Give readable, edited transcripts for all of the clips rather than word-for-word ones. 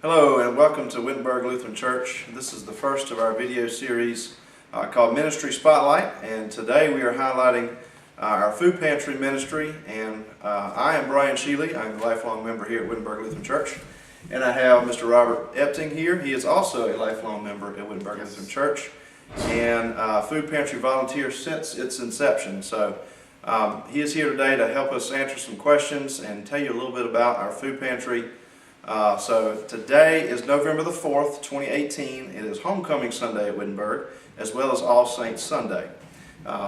Hello and welcome to Wittenberg Lutheran Church. This is the first of our video series called Ministry Spotlight, and today we are highlighting our Food Pantry ministry. And I am Brian Shealy. I'm a lifelong member here at Wittenberg Lutheran Church, and I have Mr. Robert Epting here. He is also a lifelong member at Wittenberg Lutheran Church and Food Pantry volunteer since its inception. So he is here today to help us answer some questions and tell you a little bit about our Food Pantry. So today is November the 4th, 2018. It is Homecoming Sunday at Wittenberg, as well as All Saints Sunday.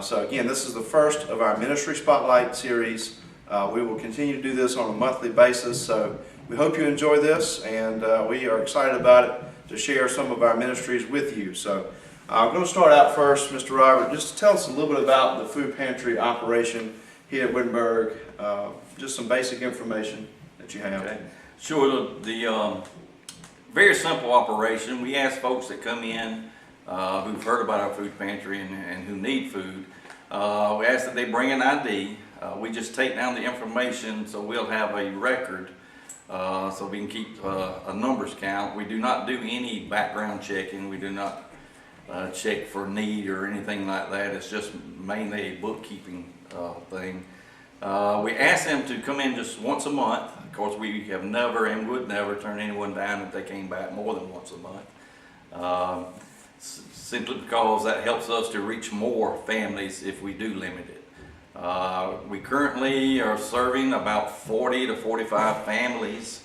So again, this is the first of our Ministry Spotlight series. We will continue to do this on a monthly basis, so we hope you enjoy this, and we are excited about it to share some of our ministries with you. So I'm going to start out first, Mr. Robert, just tell us a little bit about the Food Pantry operation here at Wittenberg, just some basic information that you have. Okay. Sure, the very simple operation. We ask folks that come in who've heard about our food pantry and who need food, we ask that they bring an ID. We just take down the information so we'll have a record so we can keep a numbers count. We do not do any background checking. We do not check for need or anything like that. It's just mainly a bookkeeping thing. We ask them to come in just once a month. Of course, we have never and would never turn anyone down if they came back more than once a month. Simply because that helps us to reach more families if we do limit it. We currently are serving about 40 to 45 families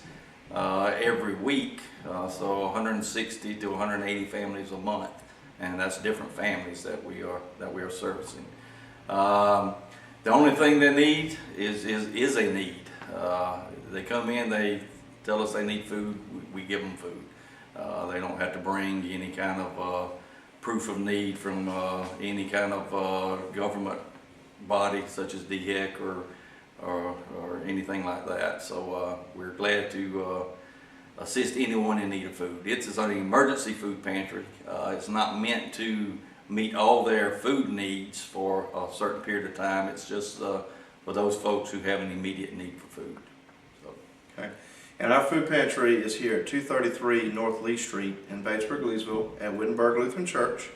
every week, so 160 to 180 families a month, and that's different families that we are servicing. The only thing they need is a need. They come in, they tell us they need food, we give them food. They don't have to bring any kind of proof of need from any kind of government body such as DHEC or anything like that. So we're glad to assist anyone in need of food. It's an emergency food pantry. It's not meant to meet all their food needs for a certain period of time. It's just for those folks who have an immediate need for food. So. Okay. And our food pantry is here at 233 North Lee Street in Batesburg-Leesville at Wittenberg Lutheran Church.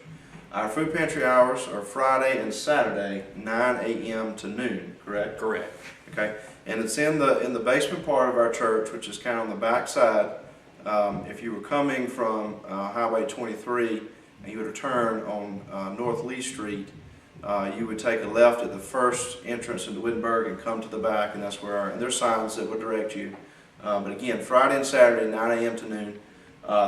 Our food pantry hours are Friday and Saturday, 9 a.m. to noon, correct? Correct. Okay. And it's in the basement part of our church, which is kind of on the back side. If you were coming from Highway 23 and you were to turn on North Lee Street, you would take a left at the first entrance into Wittenberg and come to the back, and that's where and there's signs that would direct you. But again, Friday and Saturday, 9 a.m. to noon.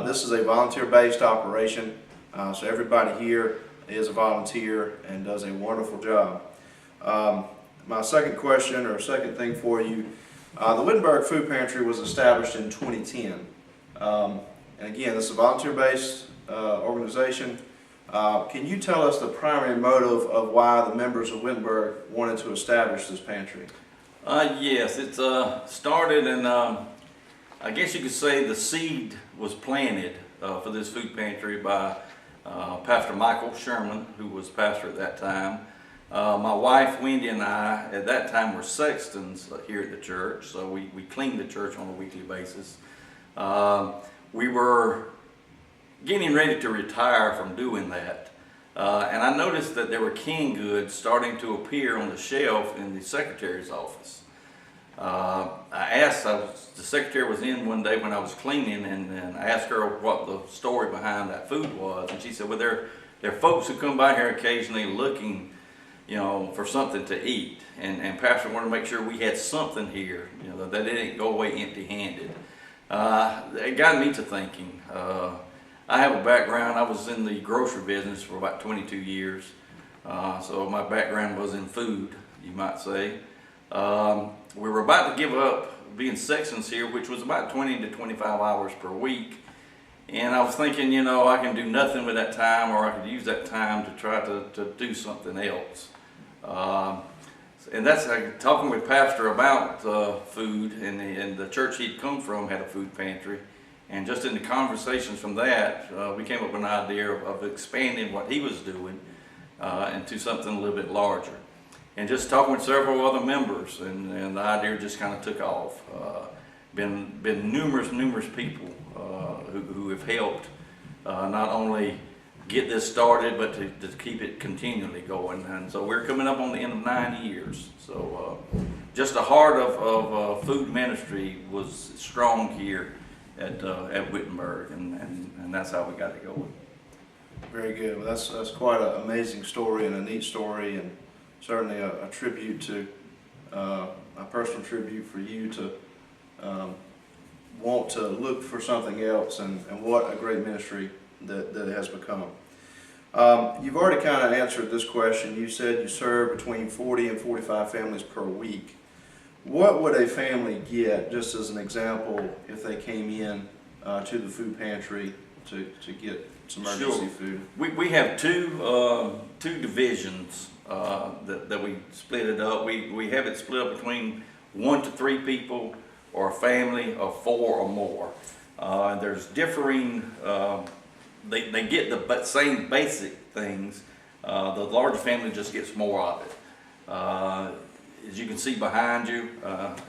This is a volunteer-based operation, so everybody here is a volunteer and does a wonderful job. My second question, or second thing for you, the Wittenberg Food Pantry was established in 2010. And again, this is a volunteer-based organization. Can you tell us the primary motive of why the members of Wittenberg wanted to establish this pantry? Yes, it started, and I guess you could say the seed was planted for this food pantry by Pastor Michael Sherman, who was pastor at that time. My wife Wendy and I at that time were sextons here at the church, so we cleaned the church on a weekly basis. We were getting ready to retire from doing that, and I noticed that there were canned goods starting to appear on the shelf in the secretary's office. The secretary was in one day when I was cleaning, and I asked her what the story behind that food was, and she said, well, there are folks who come by here occasionally looking, for something to eat, and Pastor wanted to make sure we had something here, that they didn't go away empty-handed. It got me to thinking. I have a background. I was in the grocery business for about 22 years, so my background was in food, you might say. We were about to give up being sextons here, which was about 20 to 25 hours per week, and I was thinking, I can do nothing with that time, or I could use that time to try to do something else. And that's talking with Pastor about food, and the church he'd come from had a food pantry. And just in the conversations from that, we came up with an idea of expanding what he was doing into something a little bit larger. And just talking with several other members, and the idea just kind of took off. been numerous people who have helped not only get this started, but to keep it continually going. And so we're coming up on the end of 9 years. So just the heart of food ministry was strong here at Wittenberg, and that's how we got it going. Very good. Well, that's quite an amazing story and a neat story, and certainly a tribute to a personal tribute for you to want to look for something else, and what a great ministry that it has become. You've already kind of answered this question. You said you serve between 40 and 45 families per week. What would a family get, just as an example, if they came in to the food pantry to get some emergency food? We have two divisions that we split it up. We have it split up between 1 to 3 people, or a family of 4 or more. There's differing, they get the same basic things. The larger family just gets more of it. As you can see behind you,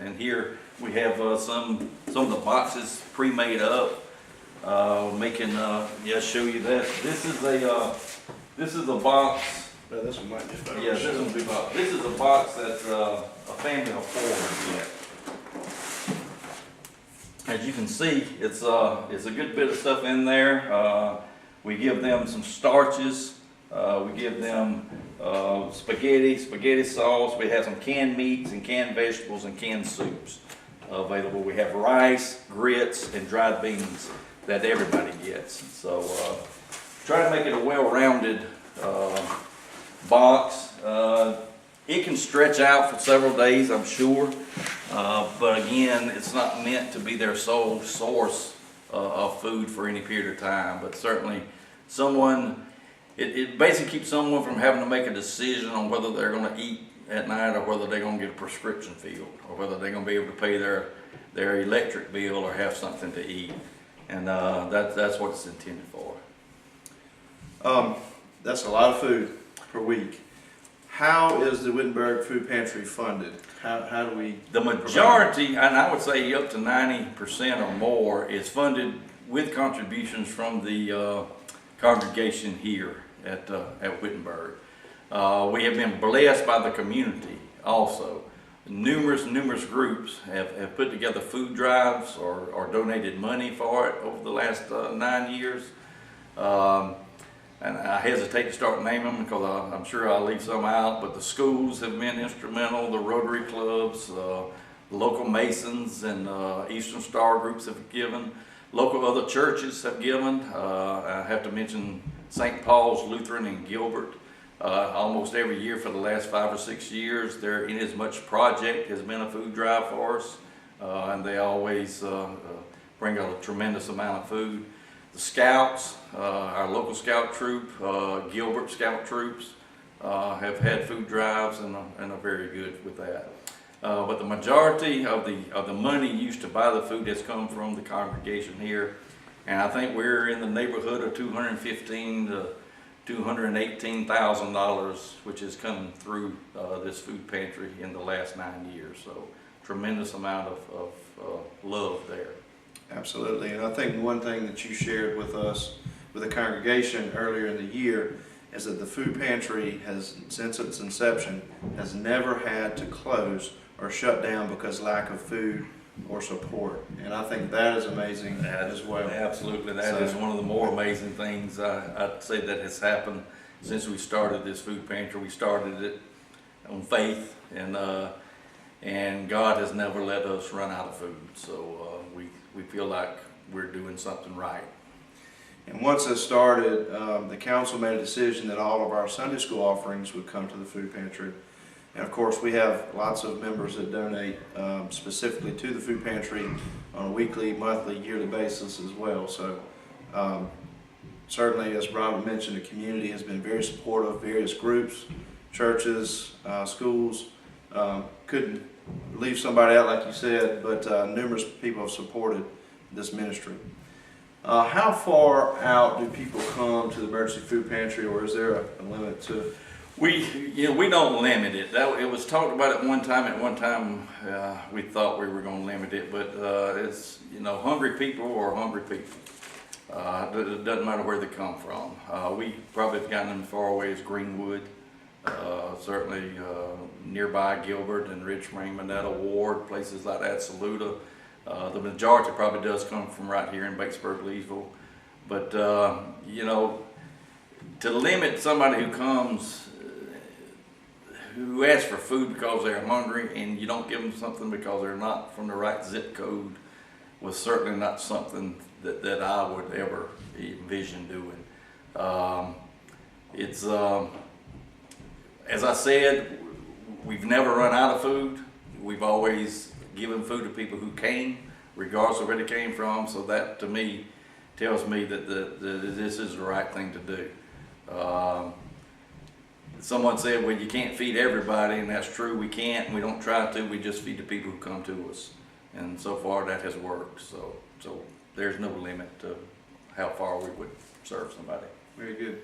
and here we have some of the boxes pre-made up. Show you that. This is a box. This one might just Yeah, this one's big box. This is a box that a family of 4 would get. As you can see, it's a good bit of stuff in there. We give them some starches. We give them spaghetti sauce. We have some canned meats and canned vegetables and canned soups available. We have rice, grits, and dried beans that everybody gets. So try to make it a well-rounded box. It can stretch out for several days, I'm sure, but again, it's not meant to be their sole source of food for any period of time. But certainly, it basically keeps someone from having to make a decision on whether they're going to eat at night, or whether they're going to get a prescription filled, or whether they're going to be able to pay their electric bill or have something to eat. And that's what it's intended for. That's a lot of food per week. How is the Wittenberg Food Pantry funded? How do we? The majority, and I would say up to 90% or more, is funded with contributions from the congregation here at Wittenberg. We have been blessed by the community also. Numerous groups have put together food drives or donated money for it over the last 9 years. And I hesitate to start naming them because I'm sure I'll leave some out, but the schools have been instrumental, the Rotary clubs, the local Masons and Eastern Star groups have given. Local other churches have given. I have to mention St. Paul's Lutheran in Gilbert. Almost every year for the last 5 or 6 years, their In As Much project has been a food drive for us, and they always bring a tremendous amount of food. The Scouts, our local scout troop, Gilbert Scout troops, have had food drives and are very good with that. But the majority of the money used to buy the food has come from the congregation here, and I think we're in the neighborhood of $215,000 to $218,000, which has come through this food pantry in the last 9 years. So tremendous amount of love there. Absolutely, and I think one thing that you shared with us, with the congregation earlier in the year, is that the food pantry has, since its inception, has never had to close or shut down because lack of food or support. And I think that is amazing as well. Absolutely, that is one of the more amazing things I'd say that has happened since we started this food pantry. We started it on faith, and God has never let us run out of food. So we feel like we're doing something right. And once it started, the council made a decision that all of our Sunday school offerings would come to the food pantry. And of course, we have lots of members that donate specifically to the food pantry on a weekly, monthly, yearly basis as well. So certainly, as Robert mentioned, the community has been very supportive. Various groups, churches, schools, couldn't leave somebody out like you said, but numerous people have supported this ministry. How far out do people come to the emergency food pantry, or is there a limit to? We don't limit it. It was talked about at one time. At one time, we thought we were going to limit it, but it's hungry people are hungry people. It doesn't matter where they come from. We probably have gotten them as far away as Greenwood, certainly nearby Gilbert and Richmond, Manetta, Ward, places like that, Saluda. The majority probably does come from right here in Batesburg-Leesville, but to limit somebody who comes, who asks for food because they're hungry, and you don't give them something because they're not from the right zip code, was certainly not something that I would ever envision doing. As I said, we've never run out of food. We've always given food to people who came, regardless of where they came from. So that, to me, tells me that this is the right thing to do. Someone said, well, you can't feed everybody, and that's true. We can't, and we don't try to. We just feed the people who come to us. And so far, that has worked. So there's no limit to how far we would serve somebody. Very good.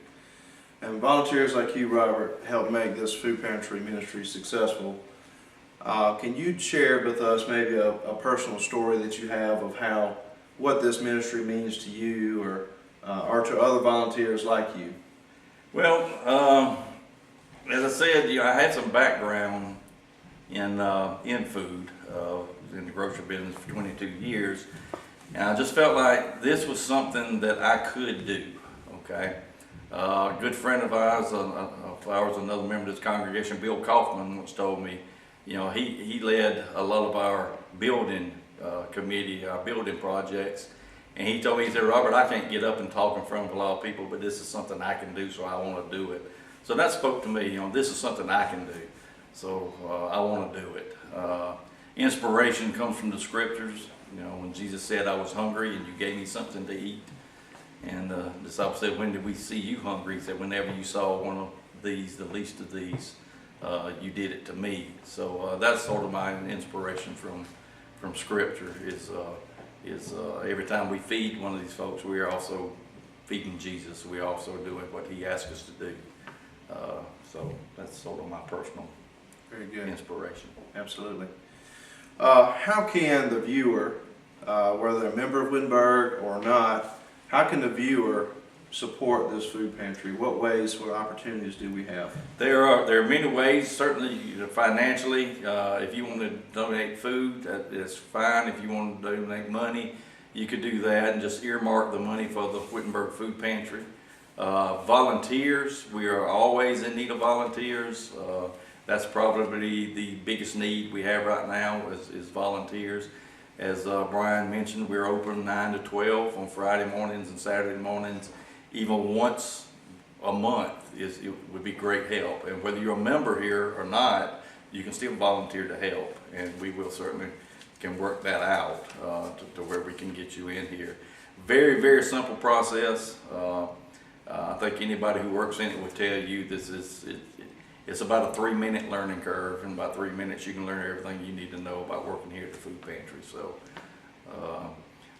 And volunteers like you, Robert, help make this food pantry ministry successful. Can you share with us maybe a personal story that you have of what this ministry means to you or to other volunteers like you? Well, as I said, I had some background in food, in the grocery business for 22 years, and I just felt like this was something that I could do. Okay, a good friend of ours, another member of this congregation, Bill Kaufman, once told me, he led a lot of our building committee, our building projects. And he told me, he said, Robert, I can't get up and talk in front of a lot of people, but this is something I can do, so I want to do it. So that spoke to me, this is something I can do, so I want to do it. Inspiration comes from the scriptures, when Jesus said, I was hungry and you gave me something to eat. And the disciple said, when did we see you hungry? He said, whenever you saw one of these, the least of these, you did it to me. So that's sort of my inspiration from scripture is every time we feed one of these folks, we are also feeding Jesus. We are also doing what he asked us to do. So that's sort of my personal Very good. Inspiration. Absolutely. How can the viewer, whether they're a member of Wittenberg or not, how can the viewer support this food pantry? What opportunities do we have? There are many ways. Certainly financially, if you want to donate food, that's fine. If you want to donate money, you could do that and just earmark the money for the Wittenberg Food Pantry. Volunteers, we are always in need of volunteers. That's probably the biggest need we have right now is volunteers. As Brian mentioned, we're open 9 to 12 on Friday mornings and Saturday mornings. Even once a month it would be great help. And whether you're a member here or not, you can still volunteer to help. And we will certainly can work that out to where we can get you in here. Very, very simple process. I think anybody who works in it will tell you it's about a 3-minute learning curve. In about 3 minutes you can learn everything you need to know about working here at the food pantry. So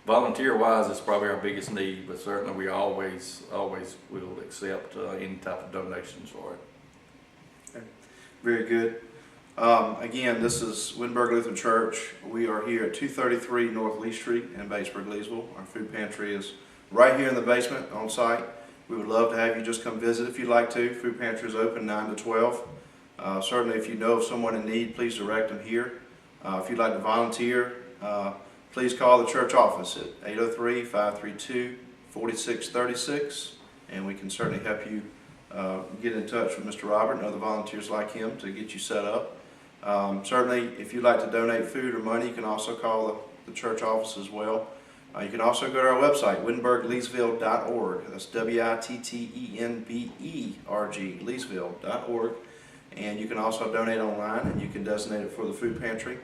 volunteer-wise, it's probably our biggest need, but certainly we always will accept any type of donations for it. Okay. Very good. Again, this is Wittenberg Lutheran Church. We are here at 233 North Lee Street in Batesburg-Leesville. Our food pantry is right here in the basement on site. We would love to have you just come visit if you'd like to. Food pantry is open 9 to 12. Certainly if you know of someone in need, please direct them here. If you'd like to volunteer, please call the church office at 803-532-4636, and we can certainly help you get in touch with Mr. Robert and other volunteers like him to get you set up. Certainly, if you'd like to donate food or money, you can also call the church office as well. You can also go to our website, wittenbergleesville.org. That's WITTENBERG, Leesville.org. And you can also donate online, and you can designate it for the food pantry.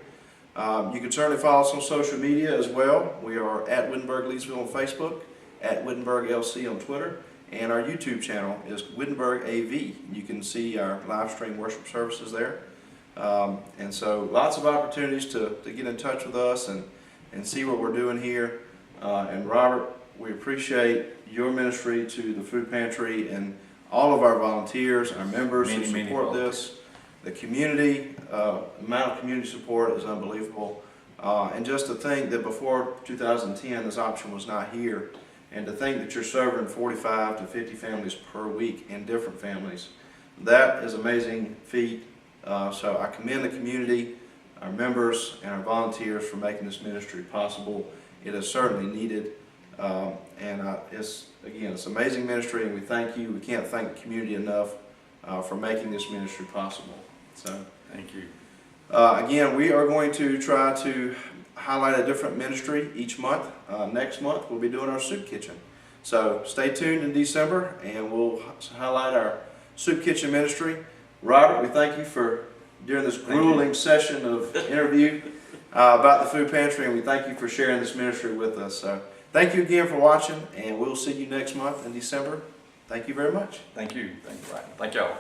You can certainly follow us on social media as well. We are at Wittenberg Leesville on Facebook, at Wittenberg LC on Twitter, and our YouTube channel is Wittenberg AV. You can see our live stream worship services there. And so lots of opportunities to get in touch with us and see what we're doing here. And Robert, we appreciate your ministry to the food pantry and all of our volunteers, our members who Many support volunteers. this. The community, amount of community support is unbelievable. And just to think that before 2010, this option was not here. And to think that you're serving 45 to 50 families per week in different families, that is an amazing feat. So I commend the community, our members, and our volunteers for making this ministry possible. It is certainly needed. It's an amazing ministry, and we thank you. We can't thank the community enough for making this ministry possible. So Thank you. again, we are going to try to highlight a different ministry each month. Next month, we'll be doing our soup kitchen. So stay tuned in December, and we'll highlight our soup kitchen ministry. Robert, we thank you for during this grueling session of interview about the food pantry, and we thank you for sharing this ministry with us. So thank you again for watching, and we'll see you next month in December. Thank you very much. Thank you. Thank you, Ryan. Thank y'all.